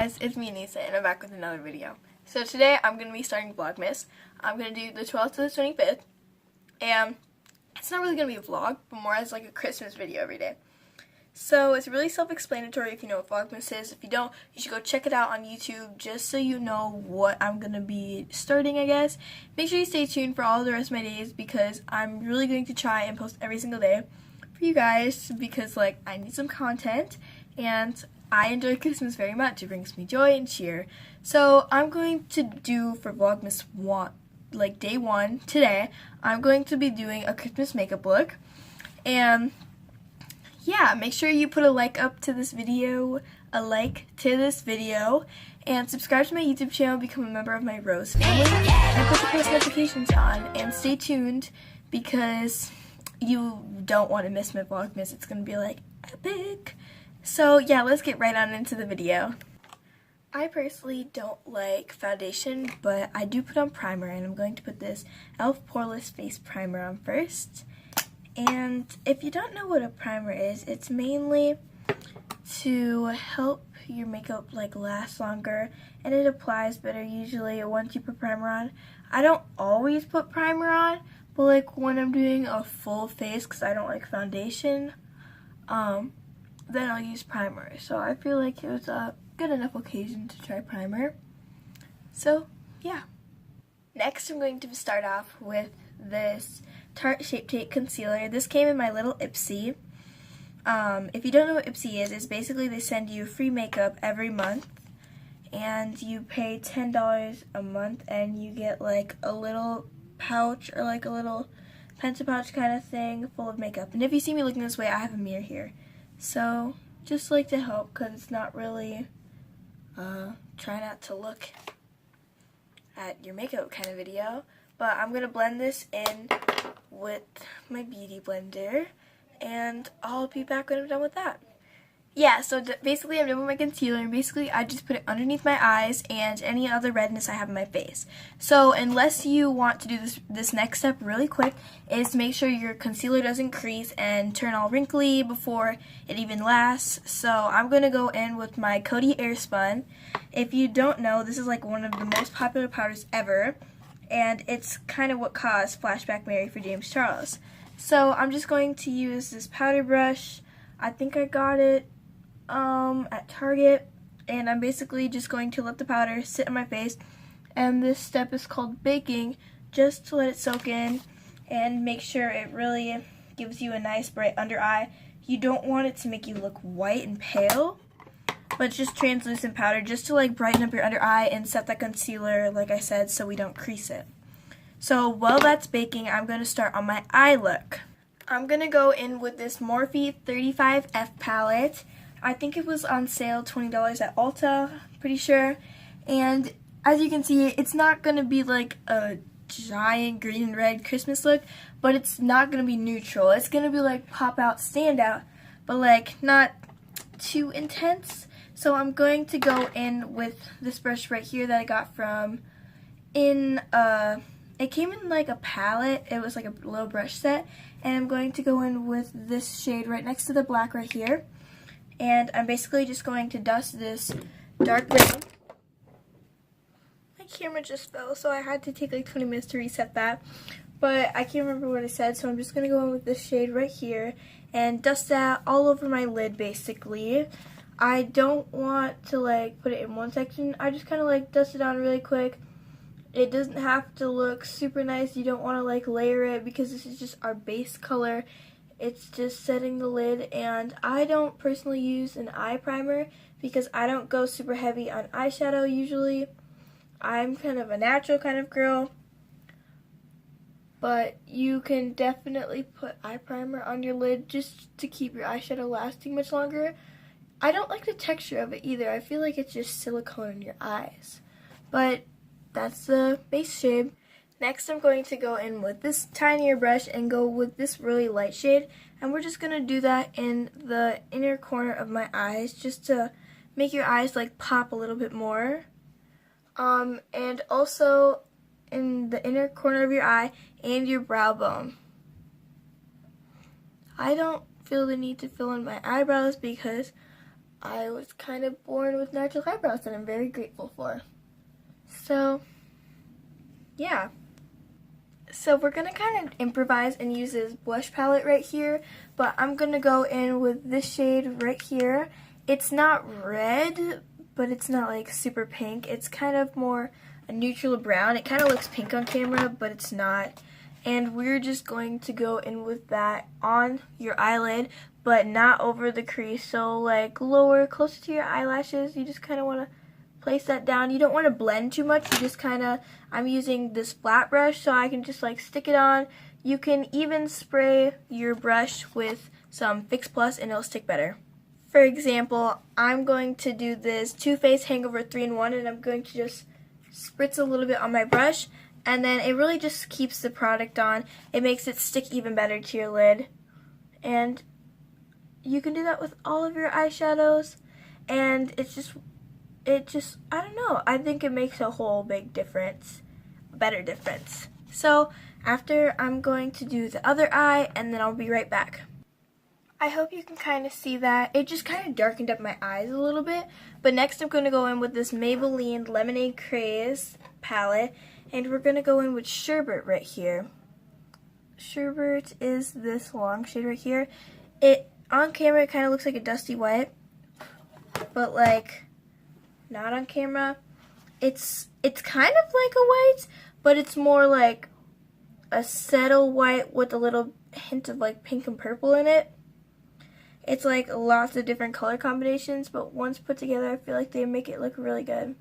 guys, it's me Anissa and I'm back with another video. So today I'm going to be starting Vlogmas. I'm going to do the 12th to the 25th, and it's not really going to be a vlog, but more as like a Christmas video every day. So it's really self-explanatory if you know what Vlogmas is. If you don't, you should go check it out on YouTube just so you know what I'm going to be starting, I guess. Make sure you stay tuned for all the rest of my days because I'm really going to try and post every single day for you guys because like I need some content and I enjoy Christmas very much. It brings me joy and cheer. So I'm going to do for Vlogmas day 1 today, I'm going to be doing a Christmas makeup look. And yeah, make sure you put a like up to this video, and subscribe to my YouTube channel, become a member of my Rose family, and put the post notifications on, and stay tuned because you don't want to miss my Vlogmas. It's going to be like epic. So yeah, let's get right on into the video. I personally don't like foundation, but I do put on primer, and I'm going to put this e.l.f. Poreless Face Primer on first. And if you don't know what a primer is, it's mainly to help your makeup like last longer, and it applies better usually once you put primer on. I don't always put primer on, but like when I'm doing a full face because I don't like foundation, then I'll use primer. So I feel like it was a good enough occasion to try primer. So yeah. Next I'm going to start off with this Tarte Shape Tape Concealer. This came in my little Ipsy. If you don't know what Ipsy is, it's basically they send you free makeup every month. And you pay $10 a month and you get like a little pouch or like a little pencil pouch kind of thing full of makeup. And if you see me looking this way, I have a mirror here. So, just like to help because it's not really try not to look at your makeup kind of video. But I'm going to blend this in with my beauty blender and I'll be back when I'm done with that. Yeah, so basically I'm done with my concealer, and basically I just put it underneath my eyes and any other redness I have in my face. So unless you want to do this next step really quick, is to make sure your concealer doesn't crease and turn all wrinkly before it even lasts. So I'm going to go in with my Coty Airspun. If you don't know, this is like one of the most popular powders ever, and it's kind of what caused Flashback Mary for James Charles. So I'm just going to use this powder brush. I think I got it at Target, and I'm basically just going to let the powder sit on my face, and this step is called baking, just to let it soak in and make sure it really gives you a nice bright under eye. You don't want it to make you look white and pale, but it's just translucent powder just to like brighten up your under eye and set that concealer, like I said, so we don't crease it. So while that's baking, I'm going to start on my eye look. I'm going to go in with this Morphe 35F palette. I think it was on sale, $20 at Ulta, pretty sure. And as you can see, it's not going to be like a giant green and red Christmas look, but it's not going to be neutral. It's going to be like pop out, stand out, but like not too intense. So I'm going to go in with this brush right here that I got from it came in like a palette. It was like a little brush set, and I'm going to go in with this shade right next to the black right here. And I'm basically just going to dust this dark brown. My camera just fell, so I had to take like 20 minutes to reset that. But I can't remember what I said, so I'm just going to go in with this shade right here and dust that all over my lid basically. I don't want to like put it in one section. I just kind of like dust it on really quick. It doesn't have to look super nice. You don't want to like layer it because this is just our base color. It's just setting the lid, and I don't personally use an eye primer because I don't go super heavy on eyeshadow usually. I'm kind of a natural kind of girl, but you can definitely put eye primer on your lid just to keep your eyeshadow lasting much longer. I don't like the texture of it either. I feel like it's just silicone in your eyes, but that's the base shade. Next I'm going to go in with this tinier brush and go with this really light shade, and we're just going to do that in the inner corner of my eyes just to make your eyes like pop a little bit more, and also in the inner corner of your eye and your brow bone. I don't feel the need to fill in my eyebrows because I was kind of born with natural eyebrows that I'm very grateful for. So, yeah. So we're going to kind of improvise and use this blush palette right here, but I'm going to go in with this shade right here. It's not red, but it's not like super pink. It's kind of more a neutral brown. It kind of looks pink on camera, but it's not. And we're just going to go in with that on your eyelid, but not over the crease. So like lower, closer to your eyelashes, you just kind of want to place that down. You don't want to blend too much. You just kind of, I'm using this flat brush so I can just like stick it on. You can even spray your brush with some Fix Plus and it'll stick better. For example, I'm going to do this Too Faced Hangover 3-in-1 and I'm going to just spritz a little bit on my brush, and then it really just keeps the product on. It makes it stick even better to your lid. And you can do that with all of your eyeshadows, and it just, I don't know, I think it makes a whole big difference, a better difference. So after, I'm going to do the other eye, and then I'll be right back. I hope you can kind of see that. It just kind of darkened up my eyes a little bit. But next I'm going to go in with this Maybelline Lemonade Craze palette. And we're going to go in with Sherbet right here. Sherbet is this long shade right here. On camera, it kind of looks like a dusty white. But like, not on camera. It's kind of like a white, but it's more like a settle white with a little hint of like pink and purple in it. It's like lots of different color combinations, but once put together, I feel like they make it look really good.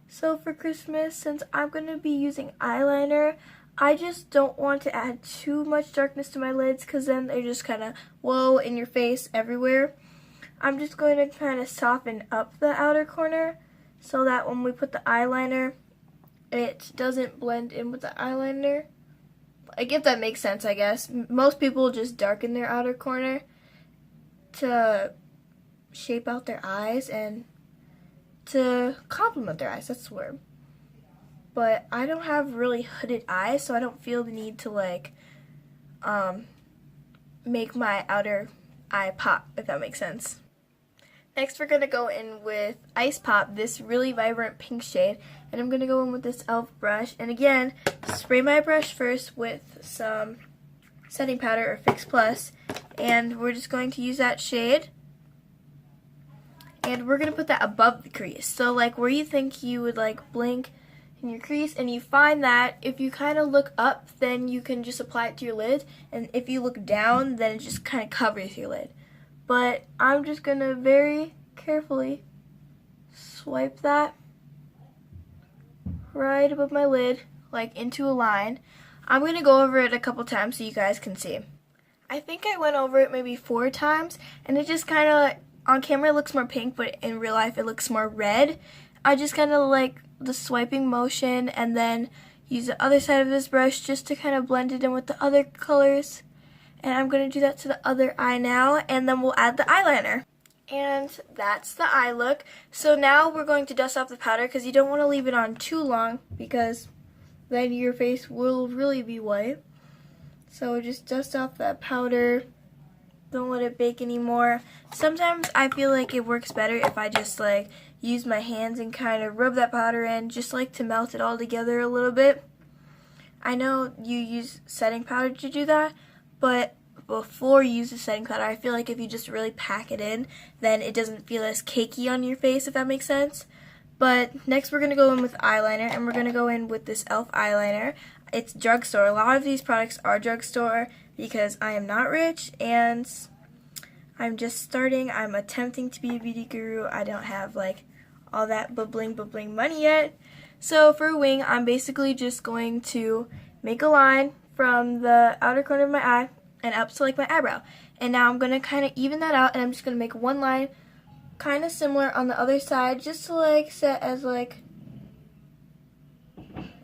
So for Christmas, since I'm going to be using eyeliner, I just don't want to add too much darkness to my lids because then they're just kind of, whoa, in your face everywhere. I'm just going to kind of soften up the outer corner so that when we put the eyeliner, it doesn't blend in with the eyeliner. Like, if that makes sense, I guess. Most people just darken their outer corner to shape out their eyes and to complement their eyes, that's the word. But I don't have really hooded eyes, so I don't feel the need to like make my outer eye pop, if that makes sense. Next we're going to go in with Ice Pop, this really vibrant pink shade, and I'm going to go in with this e.l.f. brush, and again, spray my brush first with some setting powder or Fix Plus, and we're just going to use that shade, and we're going to put that above the crease. So like where you think you would like blink in your crease, and you find that if you kind of look up, then you can just apply it to your lid, and if you look down, then it just kind of covers your lid. But I'm just going to very carefully swipe that right above my lid, like into a line. I'm going to go over it a couple times so you guys can see. I think I went over it maybe 4 times, and it just kind of, on camera it looks more pink, but in real life it looks more red. I just kind of like the swiping motion, and then use the other side of this brush just to kind of blend it in with the other colors. And I'm going to do that to the other eye now, and then we'll add the eyeliner. And that's the eye look. So now we're going to dust off the powder because you don't want to leave it on too long because then your face will really be white. So just dust off that powder. Don't let it bake anymore. Sometimes I feel like it works better if I just like use my hands and kind of rub that powder in, just like to melt it all together a little bit. I know you use setting powder to do that, but before you use the setting powder, I feel like if you just really pack it in, then it doesn't feel as cakey on your face, if that makes sense. But next we're going to go in with eyeliner, and we're going to go in with this e.l.f. eyeliner. It's drugstore. A lot of these products are drugstore because I am not rich and I'm just starting. I'm attempting to be a beauty guru. I don't have like all that bubbling money yet. So for a wing, I'm basically just going to make a line from the outer corner of my eye and up to like my eyebrow. And now I'm going to kind of even that out, and I'm just going to make one line kind of similar on the other side just to like set as like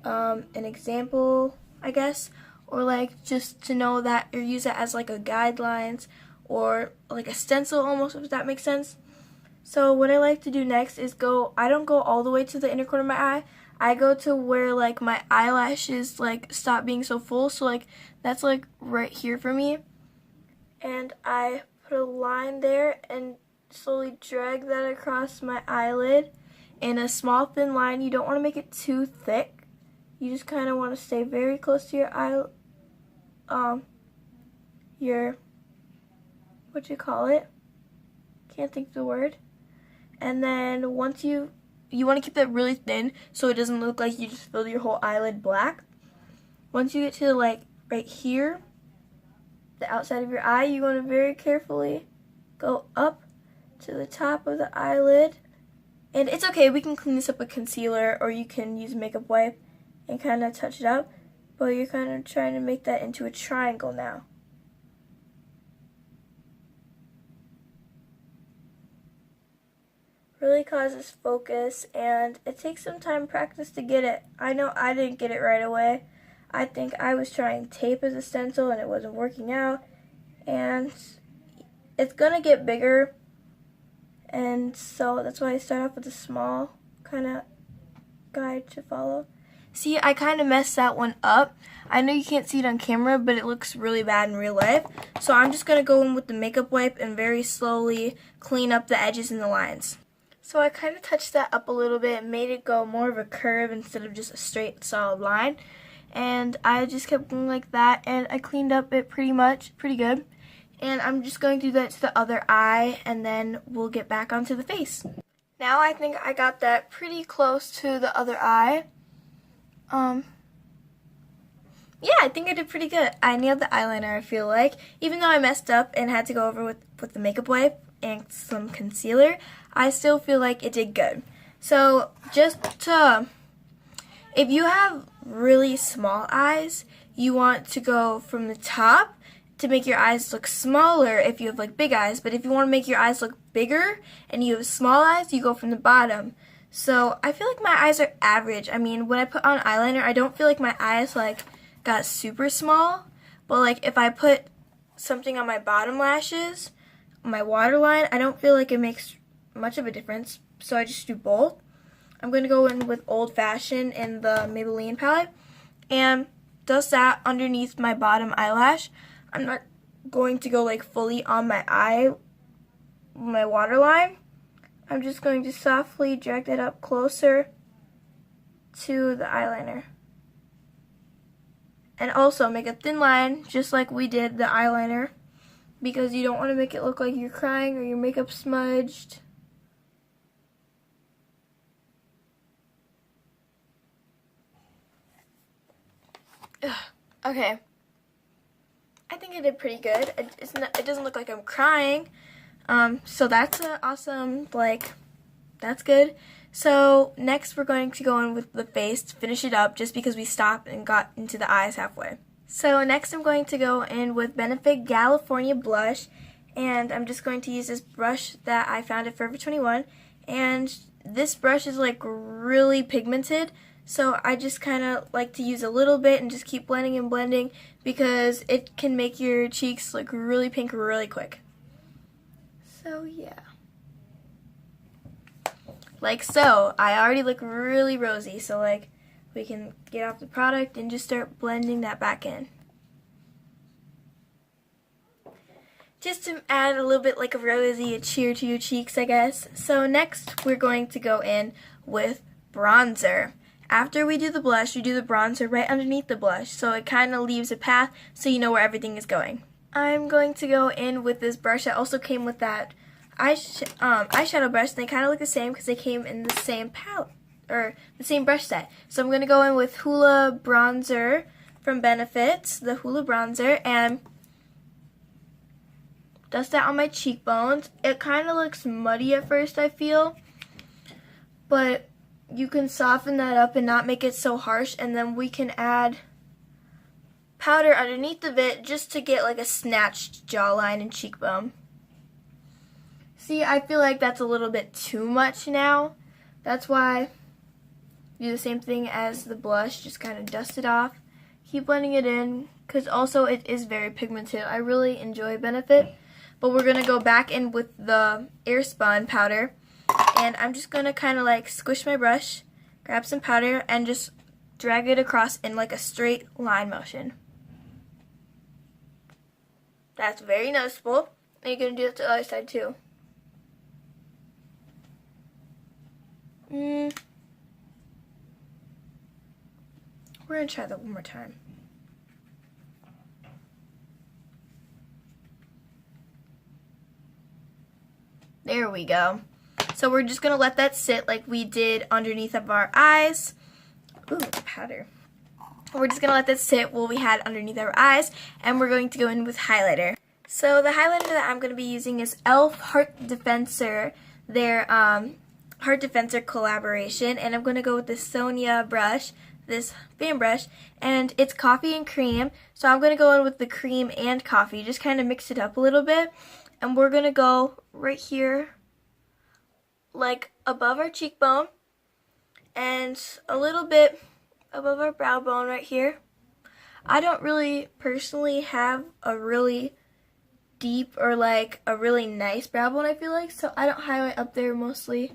an example, I guess, or like just to know that, or use it as like a guidelines or like a stencil almost, if that makes sense. So what I like to do next is I don't go all the way to the inner corner of my eye. I go to where like my eyelashes like stop being so full, so like that's like right here for me, and I put a line there, and slowly drag that across my eyelid in a small thin line. You don't want to make it too thick. You just kind of want to stay very close to your eye, what you call it? Can't think of the word. And then once you want to keep that really thin so it doesn't look like you just filled your whole eyelid black. Once you get to like right here, the outside of your eye, you want to very carefully go up to the top of the eyelid. And it's okay, we can clean this up with concealer, or you can use a makeup wipe and kind of touch it up. But you're kind of trying to make that into a triangle now. Really causes focus, and it takes some time practice to get it. I know I didn't get it right away. I think I was trying tape as a stencil and it wasn't working out. And it's gonna get bigger, and so that's why I start off with a small kind of guide to follow. See, I kind of messed that one up. I know you can't see it on camera, but it looks really bad in real life. So I'm just gonna go in with the makeup wipe and very slowly clean up the edges and the lines. So I kind of touched that up a little bit and made it go more of a curve instead of just a straight solid line. And I just kept going like that, and I cleaned up it pretty good. And I'm just going to do that to the other eye, and then we'll get back onto the face. Now I think I got that pretty close to the other eye. Yeah, I think I did pretty good. I nailed the eyeliner, I feel like. Even though I messed up and had to go over with the makeup wipe and some concealer, I still feel like it did good. So if you have really small eyes, you want to go from the top to make your eyes look smaller if you have like big eyes. But if you want to make your eyes look bigger and you have small eyes, you go from the bottom. So I feel like my eyes are average. I mean, when I put on eyeliner, I don't feel like my eyes like got super small. But like if I put something on my bottom lashes, my waterline, I don't feel like it makes much of a difference. So I just do both. I'm going to go in with Old Fashioned in the Maybelline palette and dust that underneath my bottom eyelash. I'm not going to go like fully on my eye, my waterline. I'm just going to softly drag that up closer to the eyeliner. And also make a thin line just like we did the eyeliner, because you don't want to make it look like you're crying or your makeup smudged. Okay, I think I did pretty good. It doesn't look like I'm crying, so that's awesome. Like, that's good. So next we're going to go in with the face to finish it up, just because we stopped and got into the eyes halfway. So next I'm going to go in with Benefit California blush, and I'm just going to use this brush that I found at Forever 21, and this brush is like really pigmented. So I just kind of like to use a little bit and just keep blending and blending, because it can make your cheeks look really pink really quick. So yeah. Like so. I already look really rosy, so like we can get off the product and just start blending that back in. Just to add a little bit like a rosy cheer to your cheeks, I guess. So next we're going to go in with bronzer. After we do the blush, we do the bronzer right underneath the blush, so it kind of leaves a path so you know where everything is going. I'm going to go in with this brush that also came with that eyeshadow brush. They kind of look the same because they came in the same palette, or the same brush set. So I'm going to go in with Hoola Bronzer from Benefit, the Hoola Bronzer, and dust that on my cheekbones. It kind of looks muddy at first, I feel, but you can soften that up and not make it so harsh, and then we can add powder underneath of it just to get like a snatched jawline and cheekbone. See, I feel like that's a little bit too much now. That's why do the same thing as the blush, just kind of dust it off, keep blending it in, because also it is very pigmented. I really enjoy Benefit, but we're going to go back in with the Airspun powder. And I'm just going to kind of like squish my brush, grab some powder, and just drag it across in like a straight line motion. That's very noticeable. And you're going to do it to the other side too. We're going to try that one more time. There we go. So we're just going to let that sit like we did underneath of our eyes. Ooh, powder. We're just going to let that sit while we had underneath our eyes, and we're going to go in with highlighter. So the highlighter that I'm going to be using is e.l.f. Heart Defensor, their Heart Defensor collaboration, and I'm going to go with this Sonia brush, this fan brush, and it's coffee and cream, so I'm going to go in with the cream and coffee, just kind of mix it up a little bit, and we're going to go right here, like above our cheekbone, and a little bit above our brow bone right here. I don't really personally have a really deep or like a really nice brow bone, I feel like, so I don't highlight up there mostly.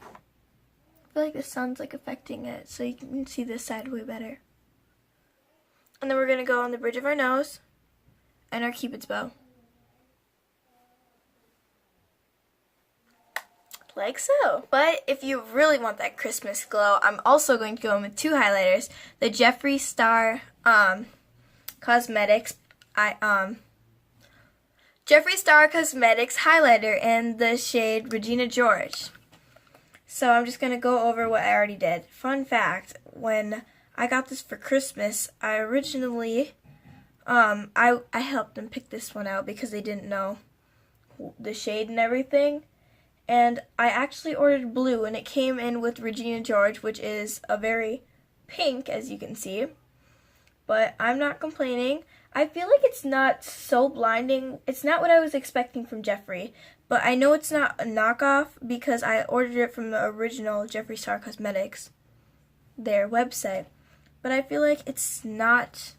I feel like the sun's like affecting it, so you can see this side way better. And then we're going to go on the bridge of our nose and our Cupid's bow. Like so. But if you really want that Christmas glow, I'm also going to go in with two highlighters. The Jeffree Star Cosmetics Jeffree Star Cosmetics highlighter in the shade Regina George. So I'm just going to go over what I already did. Fun fact, when I got this for Christmas, I originally, I helped them pick this one out because they didn't know the shade and everything. And I actually ordered blue, and it came in with Regina George, which is a very pink, as you can see. But I'm not complaining. I feel like it's not so blinding. It's not what I was expecting from Jeffree, but I know it's not a knockoff because I ordered it from the original Jeffree Star Cosmetics, their website. But I feel like it's not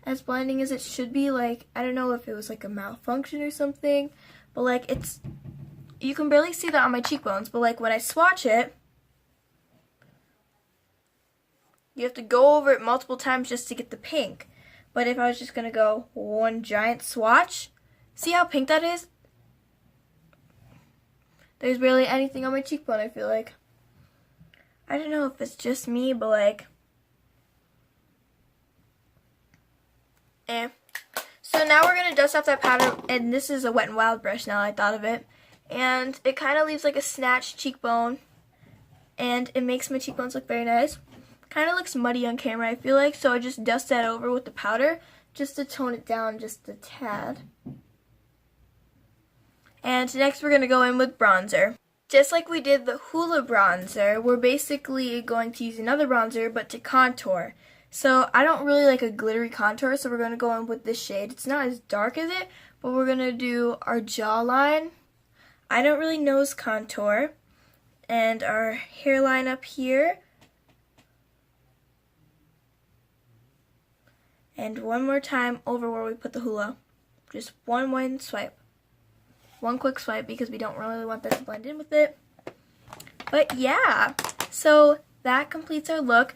as blinding as it should be. Like, I don't know if it was like a malfunction or something, but like it's... You can barely see that on my cheekbones, but like when I swatch it, you have to go over it multiple times just to get the pink. But if I was just going to go one giant swatch, see how pink that is? There's barely anything on my cheekbone, I feel like. I don't know if it's just me, but like, So now we're going to dust off that powder, and this is a Wet n Wild brush now I thought of it. And it kind of leaves like a snatched cheekbone, and it makes my cheekbones look very nice. Kind of looks muddy on camera, I feel like, so I just dust that over with the powder just to tone it down just a tad. And next we're going to go in with bronzer. Just like we did the Hoola bronzer, we're basically going to use another bronzer but to contour. So I don't really like a glittery contour, so we're going to go in with this shade. It's not as dark as it, but we're going to do our jawline. I don't really nose contour, and our hairline up here, and one more time over where we put the Hoola. Just one swipe, one quick swipe, because we don't really want that to blend in with it. But yeah, so that completes our look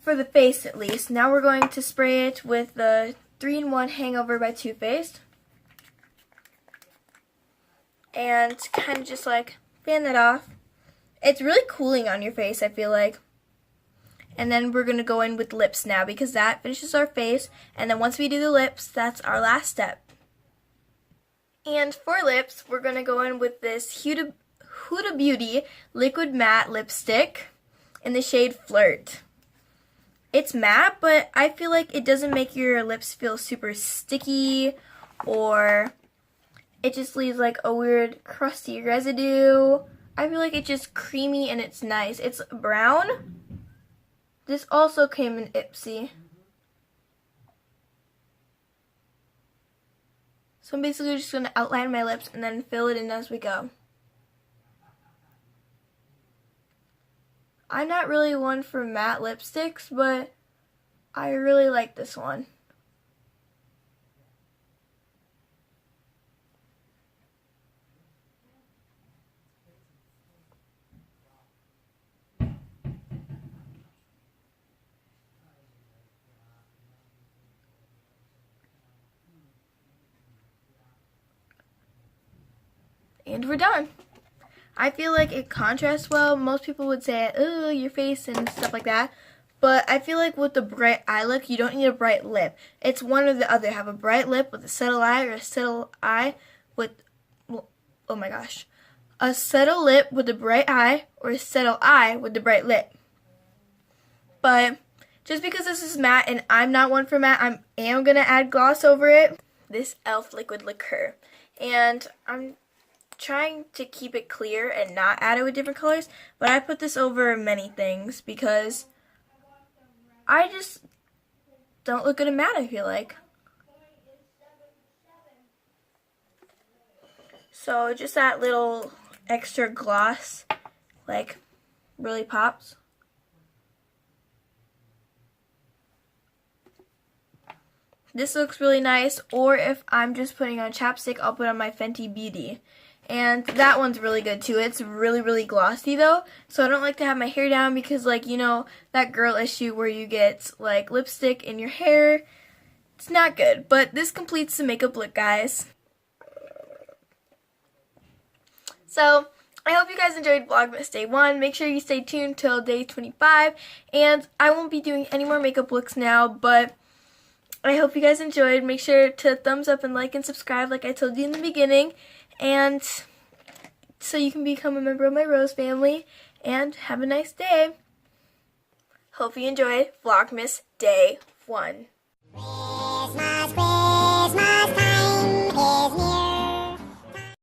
for the face at least. Now we're going to spray it with the 3-in-1 Hangover by Too Faced. And kind of just like fan that off. It's really cooling on your face, I feel like. And then we're going to go in with lips now because that finishes our face. And then once we do the lips, that's our last step. And for lips, we're going to go in with this Huda Beauty Liquid Matte Lipstick in the shade Flirt. It's matte, but I feel like it doesn't make your lips feel super sticky, or it just leaves like a weird crusty residue. I feel like it's just creamy and it's nice. It's brown. This also came in Ipsy. So I'm basically just going to outline my lips and then fill it in as we go. I'm not really one for matte lipsticks, but I really like this one. And we're done. I feel like it contrasts well. Most people would say, oh, your face and stuff like that. But I feel like with the bright eye look, you don't need a bright lip. It's one or the other. Have a bright lip with a subtle eye, or a subtle eye with, oh my gosh. A subtle lip with a bright eye, or a subtle eye with the bright lip. But just because this is matte and I'm not one for matte, I am going to add gloss over it. This e.l.f. liquid liqueur. And I'm trying to keep it clear and not add it with different colors. But I put this over many things because I just don't look good in matte, I feel like. So just that little extra gloss, like, really pops. This looks really nice, or if I'm just putting on chapstick, I'll put on my Fenty Beauty. And that one's really good too. It's really, really glossy though, so I don't like to have my hair down because, like, you know, that girl issue where you get, like, lipstick in your hair. It's not good, but this completes the makeup look, guys. So, I hope you guys enjoyed Vlogmas Day 1. Make sure you stay tuned till day 25, and I won't be doing any more makeup looks now, but I hope you guys enjoyed. Make sure to thumbs up and like and subscribe like I told you in the beginning, and so you can become a member of my Rose family, and have a nice day. Hope you enjoyed Vlogmas Day 1.